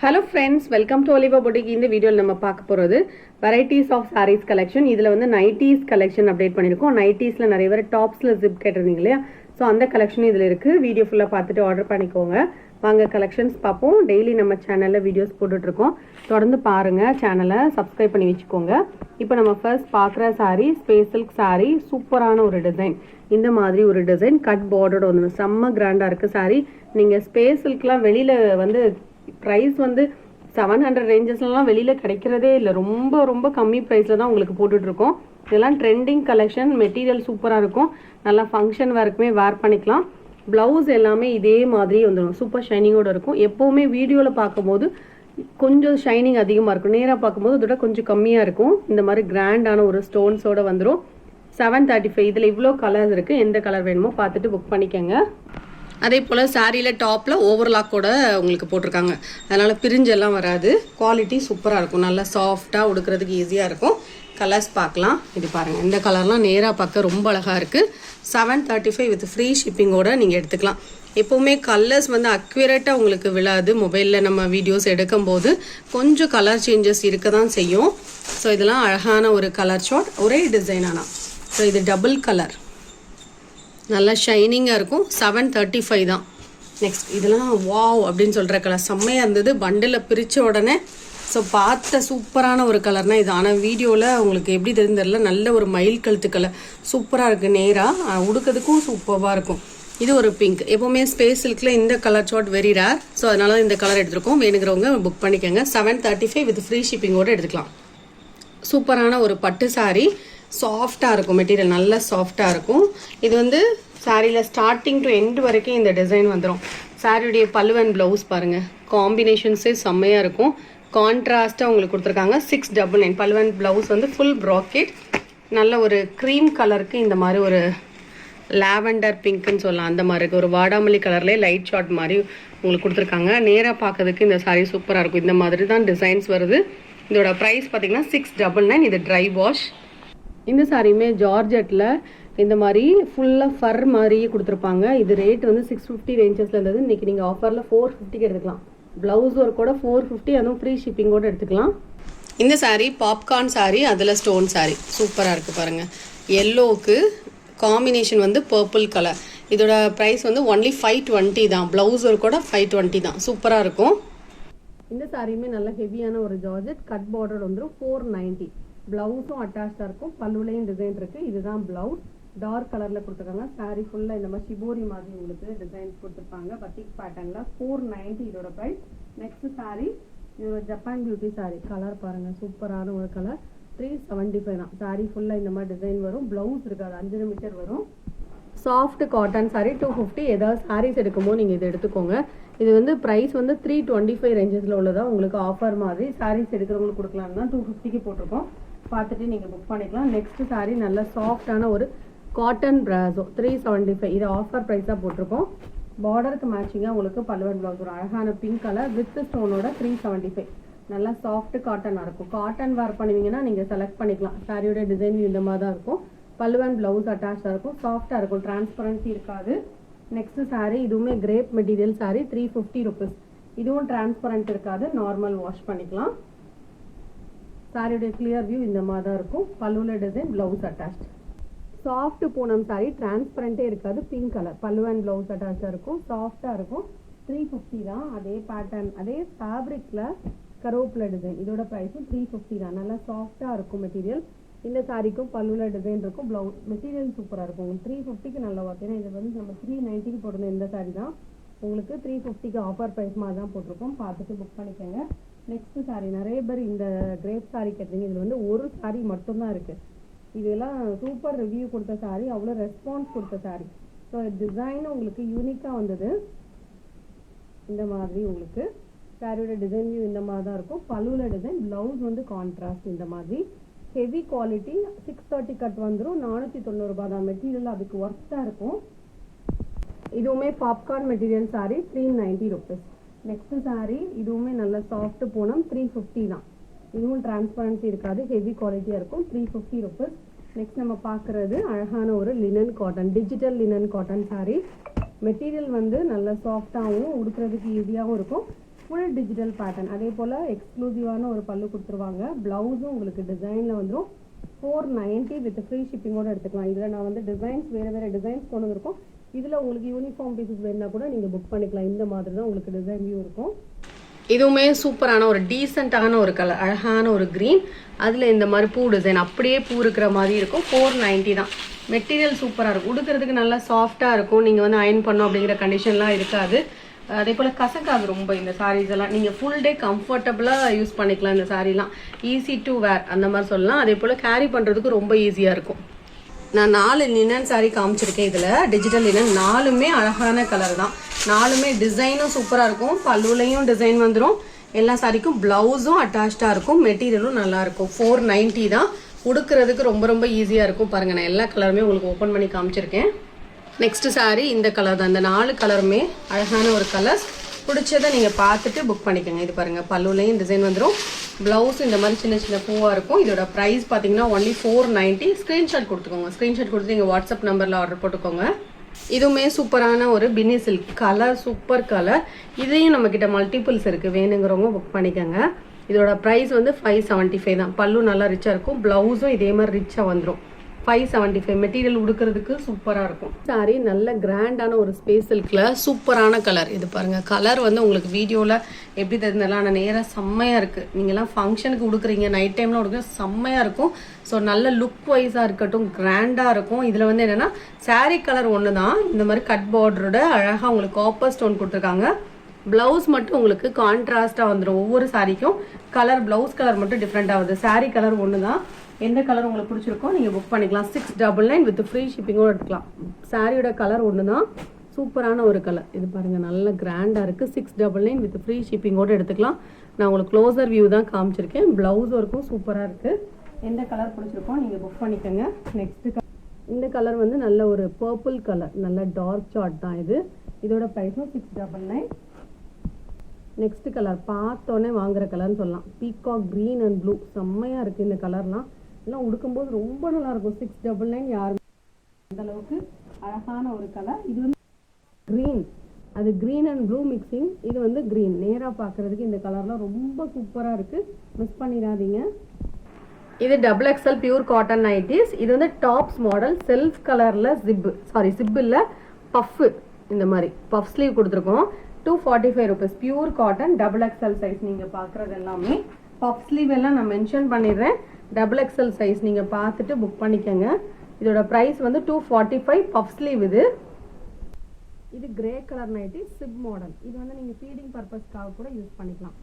Hello friends, welcome to Oliva Boutique. இந்த வீடியோல நம்ம பார்க்க போறது varieties of sarees collection. இதுல வந்து 90s collection அப்டேட் பண்ணிருக்கோம். 90sல நிறைய பேர் டாப்ஸ்ல zip கேட்டிருந்தீங்க இல்லையா? சோ அந்த கலெக்ஷன் இதுல இருக்கு. வீடியோ ஃபுல்லா பார்த்துட்டு ஆர்டர் பண்ணிக்கோங்க. வாங்க கலெக்ஷன்ஸ் பாப்போம். டெய்லி நம்ம சேனல்ல வீடியோஸ் போட்டுட்டு இருக்கோம். தொடர்ந்து பாருங்க. சேனலை சப்ஸ்கிரைப் பண்ணி வெச்சுக்கோங்க. இப்போ நம்ம ஃபர்ஸ்ட் பார்க்குற saree ஸ்பேஸ் சில்க் saree சூப்பரான ஒரு டிசைன். இந்த மாதிரி ஒரு டிசைன் கட் பார்டரோட வந்து செம்ம கிராண்டா இருக்கு saree. நீங்க ஸ்பேஸ் சில்க்லாம் வெளியில வந்து ப்ரைஸ் வந்து 700 ரேஞ்சஸ்லாம் வெளியில் கிடைக்கிறதே இல்லை. ரொம்ப ரொம்ப கம்மி ப்ரைஸில் தான் உங்களுக்கு போட்டுட்ருக்கோம். இதெல்லாம் ட்ரெண்டிங் கலெக்ஷன். மெட்டீரியல் சூப்பராக இருக்கும். நல்லா ஃபங்க்ஷன் வேர்க்குமே வேர் பண்ணிக்கலாம். ப்ளவுஸ் எல்லாமே இதே மாதிரி வந்துடும். சூப்பர் ஷைனிங்கோடு இருக்கும். எப்போவுமே வீடியோவில் பார்க்கும்போது கொஞ்சம் ஷைனிங் அதிகமாக இருக்கும். நேராக பார்க்கும்போது அதோட கொஞ்சம் கம்மியாக இருக்கும். இந்த மாதிரி கிராண்டான ஒரு ஸ்டோன்ஸோடு வந்துடும். 735. இதில் இவ்வளோ கலர்ஸ் இருக்குது. எந்த கலர் வேணுமோ பார்த்துட்டு புக் பண்ணிக்கோங்க. அதே போல் சாரியில் டாப்பில் ஓவர்லாக்கோட உங்களுக்கு போட்டிருக்காங்க. அதனால் பிரிஞ்செல்லாம் வராது. குவாலிட்டி சூப்பராக இருக்கும். நல்லா சாஃப்டாக உடுக்கிறதுக்கு ஈஸியாக இருக்கும். கலர்ஸ் பார்க்கலாம். இது பாருங்கள். இந்த கலர்லாம் நேராக பார்க்க ரொம்ப அழகாக இருக்குது. 735 வித் ஃப்ரீ ஷிப்பிங்கோடு நீங்கள் எடுத்துக்கலாம். எப்போவுமே கலர்ஸ் வந்து அக்யூரேட்டாக உங்களுக்கு விழாது. மொபைலில் நம்ம வீடியோஸ் எடுக்கும்போது கொஞ்சம் கலர் சேஞ்சஸ் இருக்க தான் செய்யும். ஸோ இதெல்லாம் அழகான ஒரு கலர் ஷார்ட். ஒரே டிசைன் ஆனால். ஸோ இது டபுள் கலர். நல்லா ஷைனிங்காக இருக்கும். 735 தான். நெக்ஸ்ட் இதெல்லாம் வாவ் அப்படின்னு சொல்கிற கலர் செம்மையாக இருந்தது. பண்டில் பிரித்த உடனே ஸோ பார்த்த சூப்பரான ஒரு கலர்னால் இது. ஆனால் வீடியோவில் உங்களுக்கு எப்படி தெரிஞ்சதில்ல, நல்ல ஒரு மயில் கழுத்து கலர் சூப்பராக இருக்குது. நேராக உடுக்கிறதுக்கும் சூப்பராக இருக்கும். இது ஒரு பிங்க். எப்போவுமே ஸ்பேஸ் சில்கில் இந்த colour short very rare. So அதனால இந்த கலர் எடுத்துருக்கோம். வேணுங்கிறவங்க புக் பண்ணிக்கோங்க. 735 வித் ஃப்ரீ ஷிப்பிங்கோடு எடுத்துக்கலாம். சூப்பரான ஒரு பட்டு சாரீ. சாஃப்டாக இருக்கும். மெட்டீரியல் நல்லா சாஃப்டாக இருக்கும். இது வந்து சாரியில் ஸ்டார்டிங் டு எண்டு வரைக்கும் இந்த டிசைன் வந்துடும். சாரியுடைய பல்லு அண்ட் ப்ளவுஸ் பாருங்கள். காம்பினேஷன்ஸே செம்மையாக இருக்கும். கான்ட்ராஸ்ட்டாக உங்களுக்கு கொடுத்துருக்காங்க. 699. பல்லு அண்ட் ப்ளவுஸ் வந்து ஃபுல் ப்ராக்கெட். நல்ல ஒரு க்ரீம் கலருக்கு இந்த மாதிரி ஒரு லாவெண்டர் பிங்க்குன்னு சொல்லலாம். அந்த மாதிரி இருக்குது. ஒரு வாடாமல்லி கலர்லேயே லைட் ஷார்ட் மாதிரி உங்களுக்கு கொடுத்துருக்காங்க. நேராக பார்க்கறதுக்கு இந்த சாரீ சூப்பராக இருக்கும். இந்த மாதிரி தான் டிசைன்ஸ் வருது. இதோட ப்ரைஸ் பார்த்தீங்கன்னா 699. இது ட்ரை வாஷ். இந்த சாரியுமே ஜார்ஜெட்டில் இந்த மாதிரி ஃபுல்லாக ஃபர் மாதிரியே கொடுத்துருப்பாங்க. இது ரேட் வந்து 650 ரேஞ்சஸில் இருந்தது. இன்றைக்கி நீங்கள் ஆஃபரில் 450க்கு எடுத்துக்கலாம். ப்ளவுஸ் ஒர்க்கோட 450, அதுவும் ஃப்ரீ ஷிப்பிங்கோடு எடுத்துக்கலாம். இந்த சாரீ பாப்கார்ன் சாரீ, அதில் ஸ்டோன் சாரீ சூப்பராக இருக்குது பாருங்கள். எல்லோவுக்கு காம்பினேஷன் வந்து பர்பிள் கலர். இதோட ப்ரைஸ் வந்து ஒன்லி 520 தான். ப்ளவுஸ் ஒர்க்கோட 520 தான். சூப்பராக இருக்கும். இந்த சாரியுமே நல்ல ஹெவியான ஒரு ஜார்ஜெட். கட் பார்டர் வந்துடும். 490. ப்ளவுஸும் அட்டாச்சாக இருக்கும். பல்லுலையும் டிசைன் இருக்குது. இதுதான் ப்ளவுஸ். டார்க் கலரில் கொடுத்துருக்காங்க. சாரீ ஃபுல்லாக இந்த மாதிரி ஷிபோரி மாதிரி உங்களுக்கு டிசைன்ஸ் கொடுத்துருப்பாங்க. பத்திக் பேட்டர்னில் 490 இதோட ப்ரைஸ். நெக்ஸ்ட் சாரீ இதோட ஜப்பான் பியூட்டி சாரீ. கலர் பாருங்கள். சூப்பரான ஒரு கலர். 375 தான். சாரீ ஃபுல்லாக இந்த மாதிரி டிசைன் வரும். ப்ளவுஸ் இருக்காது. 5 மீட்டர் வரும். Soft cotton sari 250. ஏதாவது சாரீஸ் எடுக்கும்போது நீங்கள் இதை எடுத்துக்கோங்க. இது வந்து ப்ரைஸ் வந்து 325 ரேஞ்சஸில் உள்ளதாக உங்களுக்கு ஆஃபர் மாதிரி சாரீஸ் எடுக்கிறவங்களுக்கு கொடுக்கலான்னு தான் 250க்கு போட்டிருக்கோம். பார்த்துட்டு நீங்கள் புக் பண்ணிக்கலாம். நெக்ஸ்ட் சாரீ நல்ல சாஃப்டான ஒரு காட்டன் பிராசோ 375. இது ஆஃபர் ப்ரைஸாக போட்டிருக்கோம். பார்டருக்கு மேட்சிங்காக உங்களுக்கு பல்லுவன் ப்ளவுஸ் ஒரு அழகான பிங்க் கலர் வித் ஸ்டோனோட 375. நல்லா சாஃப்ட் காட்டனாக இருக்கும். காட்டன் வேர் பண்ணுவீங்கன்னா நீங்கள் செலக்ட் பண்ணிக்கலாம். சாரியோட டிசைன் இந்த மாதிரி தான் இருக்கும். பல்லுவன் ப்ளவுஸ் அட்டாச்சாக இருக்கும். சாஃப்டாக இருக்கும். டிரான்ஸ்பரன்சி இருக்காது. நெக்ஸ்ட் சாரீ இதுவுமே கிரேப் மெட்டீரியல் சாரீ 350 ருபீஸ். இதுவும் டிரான்ஸ்பரண்ட் இருக்காது. நார்மல் வாஷ் பண்ணிக்கலாம். சாரியுடைய கிளியர் வியூ இந்த மாதிரி தான் இருக்கும். பல்லுல design, blouse attached. Soft Poonam sari. டிரான்ஸ்பரண்டே இருக்காது. Pink colour. Pallu and blouse அட்டாச்சாக இருக்கும். சாஃப்டாக இருக்கும். 350 தான். அதே பேட்டர்ன் அதே ஃபேப்ரிக்கில் கரோப்பில் டிசைன். இதோட ப்ரைஸும் 350 தான். நல்லா சாஃப்டாக இருக்கும் மெட்டீரியல். இந்த சாரிக்கும் பல்லுல டிசைன் இருக்கும். ப்ளவுஸ் மெட்டீரியல் சூப்பராக இருக்கும். உங்களுக்கு 350க்கு நல்லா ஒர்க். ஏன்னா இது வந்து நம்ம 390க்கு போட்டிருந்தோம். இந்த சாரீ தான் உங்களுக்கு 350க்கு ஆஃபர் ப்ரைஸ் மாதிரி தான் போட்டிருக்கோம். பார்த்துட்டு புக் பண்ணிக்கோங்க. நெக்ஸ்ட் சாரீ நிறைய பேர் இந்த கிரேப் சாரீ கேட்டீங்க. இதில் வந்து ஒரு சாரீ மட்டும்தான் இருக்குது. இதெல்லாம் சூப்பர் ரிவ்யூ கொடுத்த சாரீ. அவ்வளோ ரெஸ்பான்ஸ் கொடுத்த சாரீ. ஸோ டிசைன் உங்களுக்கு யூனிக்காக வந்தது. இந்த மாதிரி உங்களுக்கு சாரியோட டிசைன் வியூ இந்த மாதிரி தான் இருக்கும். பல்லுல டிசைன், ப்ளவுஸ் வந்து கான்ட்ராஸ்ட் இந்த மாதிரி. Heavy quality. 630 கட் வந்துடும். 490 ரூபாய் தான். மெட்டீரியல் அதுக்கு ஒர்த்தாக இருக்கும். இதுவுமே popcorn material sari 390 rupees. Next sari இதுவுமே நல்ல சாஃப்ட் பூனம் 350 தான். இதுவும் டிரான்ஸ்பரன்சி இருக்காது. ஹெவி குவாலிட்டியாக இருக்கும். 350 ருபீஸ். நெக்ஸ்ட் நம்ம பார்க்குறது அழகான ஒரு linen cotton, digital linen cotton sari. Material வந்து நல்ல சாஃப்டாகவும் உடுக்கிறதுக்கு ஈஸியாகவும் இருக்கும். Full digital pattern. அதே போல் எக்ஸ்க்ளூசிவான ஒரு பல்லு கொடுத்துருவாங்க. ப்ளவுஸும் உங்களுக்கு டிசைனில் வந்துடும். 490 வித் ஃப்ரீ ஷிப்பிங்கோடு எடுத்துக்கலாம். இதில் நான் வந்து டிசைன்ஸ் வேறு டிசைன்ஸ் கொண்டு வந்திருக்கோம். இதில் உங்களுக்கு யூனிஃபார்ம் பீசஸ் வேணுன்னா கூட நீங்கள் புக் பண்ணிக்கலாம். இந்த மாதிரி தான் உங்களுக்கு டிசைன் வியூ இருக்கும். இதுவுமே சூப்பரான ஒரு டீசெண்டான ஒரு கலர், அழகான ஒரு க்ரீன். அதில் இந்த மாதிரி பூ டிசைன் அப்படியே பூ இருக்கிற மாதிரி இருக்கும். 490 தான். மெட்டீரியல் சூப்பராக இருக்கும். உடுக்கிறதுக்கு நல்லா சாஃப்டாக இருக்கும். நீங்கள் வந்து அயன் பண்ணோம் அப்படிங்கிற கண்டிஷன்லாம் இருக்காது. அதே போல் கசக்காது ரொம்ப. இந்த சாரீஸ் எல்லாம் நீங்கள் ஃபுல் டே கம்ஃபர்டபுளாக யூஸ் பண்ணிக்கலாம். இந்த சாரீலாம் ஈஸி டு வேர் அந்த மாதிரி சொல்லலாம். அதே போல் கேரி பண்ணுறதுக்கு ரொம்ப ஈஸியாக இருக்கும். நான் 4 லினன் சாரீ காமிச்சிருக்கேன். இதில் டிஜிட்டல் லினன் 4மே அழகான கலர் தான். 4மே டிசைனும் சூப்பராக இருக்கும். பல்லுலையும் டிசைன் வந்துடும். எல்லா சாரிக்கும் ப்ளவுஸும் அட்டாச்சாக இருக்கும். மெட்டீரியலும் நல்லாயிருக்கும். 490 தான். உடுக்கிறதுக்கு ரொம்ப ரொம்ப ஈஸியாக இருக்கும். பாருங்கள், நான் எல்லா கலருமே உங்களுக்கு ஓப்பன் பண்ணி காமிச்சிருக்கேன். நெக்ஸ்ட் சாரீ இந்த கலர் தான். இந்த 4 கலருமே அழகான ஒரு கலர்ஸ். பிடிச்சதை நீங்கள் பார்த்துட்டு புக் பண்ணிக்கோங்க. இது பாருங்கள், பல்லுலையும் டிசைன் வந்துடும். ப்ளவுஸ் இந்த மாதிரி சின்ன சின்ன பூவாக இருக்கும். இதோட ப்ரைஸ் பார்த்தீங்கன்னா ஒன்லி 490. ஸ்க்ரீன்ஷாட் கொடுத்துக்கோங்க. ஸ்க்ரீன்ஷாட் கொடுத்து நீங்கள் வாட்ஸ்அப் நம்பரில் ஆர்டர் போட்டுக்கோங்க. இதுவுமே சூப்பரான ஒரு பின்னி சில்க் கலர், சூப்பர் கலர். இதையும் நம்மக்கிட்ட மல்டிபிள்ஸ் இருக்குது. வேணுங்கிறவங்க புக் பண்ணிக்கோங்க. இதோட ப்ரைஸ் வந்து 575 தான். பல்லு நல்லா ரிச்சாக இருக்கும். ப்ளவுஸும் இதே மாதிரி ரிச்சாக வந்துடும். 575. மெட்டீரியல் உடுக்கிறதுக்கு சூப்பராக இருக்கும். சாரி நல்ல கிராண்டான ஒரு ஸ்பேஸ் சில்கில் சூப்பரான கலர். இது பாருங்கள், கலர் வந்து உங்களுக்கு வீடியோவில் எப்படி தெரிஞ்சதெல்லாம் ஆனால் நேராக செம்மையாக இருக்குது. நீங்கள்லாம் ஃபங்க்ஷனுக்கு உடுக்குறீங்க, நைட் டைமில் உடுக்க செம்மையாக இருக்கும். ஸோ நல்ல லுக் வைஸாக இருக்கட்டும், கிராண்டாக இருக்கும். இதில் வந்து என்னென்னா சாரீ கலர் ஒன்று தான். இந்த மாதிரி கட் பார்டரோட அழகாக உங்களுக்கு காப்பர் ஸ்டோன் கொடுத்துருக்காங்க. ப்ளவுஸ் மட்டும் உங்களுக்கு கான்ட்ராஸ்டாக வந்துடும். ஒவ்வொரு சாரிக்கும் கலர், ப்ளவுஸ் கலர் மட்டும் டிஃப்ரெண்ட் ஆகுது. சாரீ கலர் ஒன்று தான். எந்த கலர் உங்களுக்கு பிடிச்சிருக்கோ நீங்கள் புக் பண்ணிக்கலாம். 699 வித் ஃப்ரீ ஷிப்பிங்கோடு எடுத்துக்கலாம். சாரியோட கலர் ஒன்று தான். சூப்பரான ஒரு கலர். இது பாருங்கள், நல்ல கிராண்டாக இருக்குது. 699 வித் ஃப்ரீ ஷிப்பிங்கோடு எடுத்துக்கலாம். நான் உங்களுக்கு க்ளோசர் வியூ தான் காமிச்சிருக்கேன். ப்ளவுஸும் இருக்கும், சூப்பராக இருக்குது. எந்த கலர் பிடிச்சிருக்கோ நீங்கள் புக் பண்ணிக்கோங்க. நெக்ஸ்ட்டு இந்த கலர் வந்து நல்ல ஒரு பர்பிள் கலர், நல்ல டார்க் சார்ட் தான் இது. இதோட ப்ரைஸும் 699. நெக்ஸ்ட் கலர் பார்த்தோன்னே வாங்குற கலர்னு சொல்லலாம். பீகாக் க்ரீன் அண்ட் ப்ளூ செம்மையாக இருக்குது. இந்த கலர்லாம் எல்லாம் உடுக்கும்போது ரொம்ப நல்லாயிருக்கும். 699 யாருமே அந்த அளவுக்கு அழகான ஒரு கலர். இது வந்து க்ரீன், அது க்ரீன் அண்ட் ப்ளூ மிக்சிங். இது வந்து க்ரீன். நேராக பார்க்குறதுக்கு இந்த கலர்லாம் ரொம்ப சூப்பராக இருக்குது. மிஸ் பண்ணிடாதீங்க. இது XXL பியூர் காட்டன் நைட்டிஸ். இது வந்து டாப்ஸ் மாடல், செல்ஃப் கலரில் ஜிப் இல்லை பஃப்பு. இந்த மாதிரி பஃப் ஸ்லீவ் கொடுத்துருக்கோம். 245 rupees. Pure cotton XXL size. நீங்கள் பார்க்குறது எல்லாமே பஃப் ஸ்லீவ் எல்லாம் நான் மென்ஷன் பண்ணிடுறேன். XXL சைஸ் நீங்கள் பார்த்துட்டு புக் பண்ணிக்கோங்க. இதோட ப்ரைஸ் வந்து 245 பஃப் ஸ்லீவ். இது grey colour nightie, chip model. இது வந்து நீங்கள் ஃபீடிங் பர்பஸ்க்காக கூட யூஸ் பண்ணிக்கலாம்.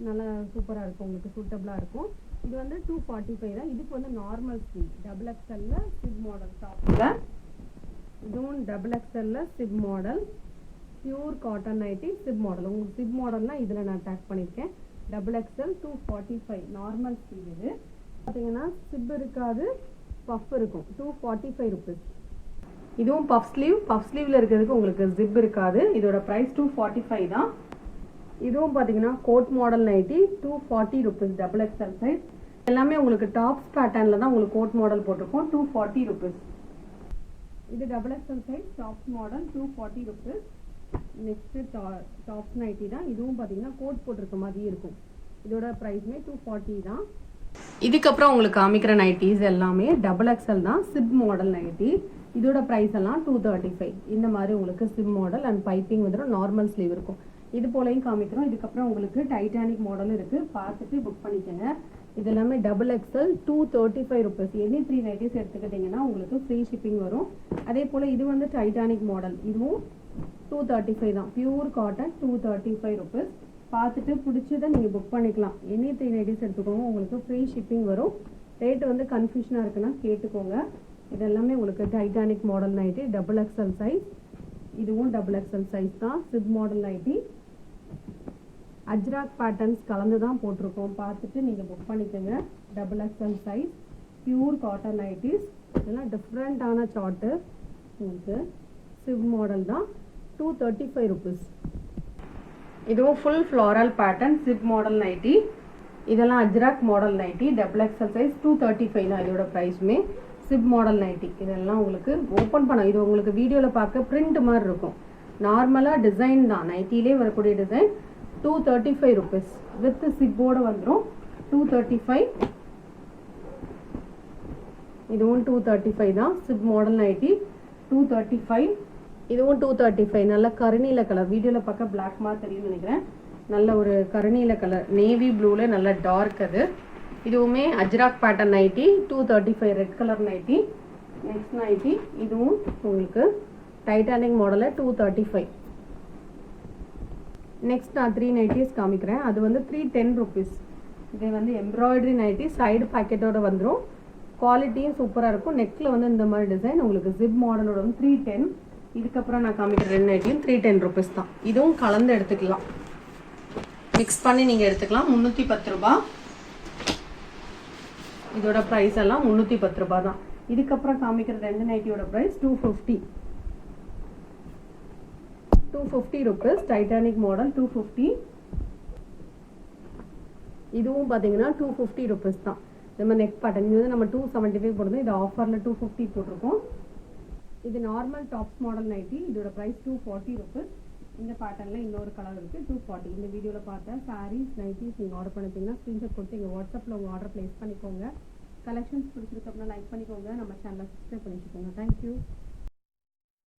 நல்லா சூப்பராக இருக்கும், உங்களுக்கு சூட்டபுளாக இருக்கும். இது வந்து 245 தான். இதுக்கு வந்து normal sleeve XXL chip model டாப்பில். இதுவும் XXL chip model, pure cotton nightie, chip model. உங்களுக்கு சிப் மாடல்னால் இதில் நான் டேக் பண்ணியிருக்கேன். XXL 245 normal sleeve. இது பார்த்தீங்கன்னா சிப் இருக்காது, பஃப் இருக்கும். 245 rupees. இதுவும் பஃப் ஸ்லீவ். பஃப் ஸ்லீவில் இருக்கிறதுக்கு உங்களுக்கு ஜிப் இருக்காது. இதோட ப்ரைஸ் 245 தான். இதுவும் பார்த்தீங்கன்னா code model nightie, 240 rupees. XXL size. எல்லாமே உங்களுக்கு டாப்ஸ் பேட்டர்னில் தான் உங்களுக்கு கோட் மாடல் போட்டிருக்கோம். 240 rupees. இது XXL size tops model, 240 rupees. Next tops nighty தான். இதுவும் பார்த்தீங்கன்னா கோட் போட்டிருக்க மாதிரி இருக்கும். இதோட ப்ரைஸ்மே 240 தான். இதுக்கப்புறம் உங்களுக்கு காமிக்கிற நைட்டிஸ் எல்லாமே XXL தான், சிப் மாடல் நைட்டி. இதோட ப்ரைஸ் எல்லாம் 235. இந்த மாதிரி உங்களுக்கு சிப் மாடல் அண்ட் பைப்பிங் வந்துடும். நார்மல் ஸ்லீவ் இருக்கும். இது போலையும் காமிக்கிறோம். இதுக்கப்புறம் உங்களுக்கு டைட்டானிக் மாடலும் இருக்குது. பார்த்துட்டு புக் பண்ணிக்கோங்க. இது எல்லாமே XXL 235 rupees. எனி 3 நைட்டிஸ் எடுத்துக்கிட்டிங்கன்னா உங்களுக்கு ஃப்ரீ ஷிப்பிங் வரும். அதே போல் இது வந்து டைட்டானிக் மாடல். இதுவும் 235 தான். Pure cotton, 235 rupees. பார்த்துட்டு பிடிச்சதை நீங்கள் புக் பண்ணிக்கலாம். எனி 3 நைட்டிஸ் எடுத்துக்கோங்க, உங்களுக்கு ஃப்ரீ ஷிப்பிங் வரும். ரேட்டு வந்து கன்ஃபியூஷனாக இருக்குன்னா கேட்டுக்கோங்க. இது எல்லாமே உங்களுக்கு Titanic model nightie, XXL size. இதுவும் XXL சைஸ் தான், chip model nightie. Ajrak patterns கலந்து தான் போட்டிருக்கோம். பார்த்துட்டு நீங்கள் புக் பண்ணிக்கோங்க. XXL size, pure cotton nighties. இதெல்லாம் டிஃப்ரெண்ட்டான சார்ட்டு. உங்களுக்கு சிப் மாடல் தான், 235 rupees. இதுவும் full floral pattern, chip model nightie. இதெல்லாம் Ajrak model nightie, XXL size, 235 தான் இதோட ப்ரைஸுமே. Chip model nightie. இதெல்லாம் உங்களுக்கு ஓப்பன் பண்ண, இது உங்களுக்கு வீடியோவில் பார்க்க பிரிண்ட் மாதிரி இருக்கும். நார்மலாக டிசைன் தான், நைட்டிலே வரக்கூடிய டிசைன். 235 rupees with zip-ஓட வந்துரும் 235. இதுவும் 235 தான். Chip model nightie 235. இதுவும் 235. நல்ல கருநீல கலர், வீடியோவில் பார்க்க பிளாக் மாதிரி தெரியும் நினைக்கிறேன். நல்ல ஒரு கருநீல கலர், நேவி ப்ளூவில் நல்ல டார்க். அது இதுவுமே Ajrak pattern nighty 235 red colour nighty. Next nighty இதுவும் உங்களுக்கு டைட்டானிக் மாடலில் 235. நெக்ஸ்ட் நான் 3 நைட்டிஸ் காமிக்கிறேன். அது வந்து 310 rupees. இது வந்து எம்ப்ராய்டரி நைட்டி, சைடு பாக்கெட்டோட வந்துடும். குவாலிட்டியும் சூப்பராக இருக்கும். நெக்கில் வந்து இந்த மாதிரி டிசைன் உங்களுக்கு ஜிப் மாடலோட வந்து 310. இதுக்கப்புறம் நான் காமிக்கிற 2 நைட்டியும் 310 rupees தான். இதுவும் கலந்து எடுத்துக்கலாம், மிக்ஸ் பண்ணி நீங்கள் எடுத்துக்கலாம். 310 ரூபா. இதோட ப்ரைஸ் எல்லாம் 310 ரூபா தான். இதுக்கப்புறம் காமிக்கிற 2 நைட்டியோட ப்ரைஸ் 250. 250 rupees. Titanic model 250. இதுவும் பார்த்தீங்கன்னா 250 rupees தான். நம்ம நெக் பேட்டர்ன் இது வந்து நம்ம 275 போடுறோம். இது ஆஃபரில் 250 போட்டிருக்கோம். இது நார்மல் டாப்ஸ் மாடல் நைட்டி. இதோட ப்ரைஸ் 240 rupees. இந்த பேட்டர்னில் இன்னொரு கலர் இருக்குது 240. இந்த வீடியோவில் பார்த்த சாரீஸ் நைட்டிஸ் நீங்கள் ஆர்டர் பண்ணிட்டீங்கன்னா ஸ்க்ரீன்ஷாட் கொடுத்து எங்கள் வாட்ஸ்அப்பில் உங்கள் ஆர்டர் ப்ளேஸ் பண்ணிக்கோங்க. கலெக்ஷன்ஸ் பிடிச்சிருக்கு அப்படின்னா லைக் பண்ணிக்கோங்க. நம்ம சேனலை சப்ஸ்கிரைப் பண்ணிக்கோங்க. தேங்க்யூ.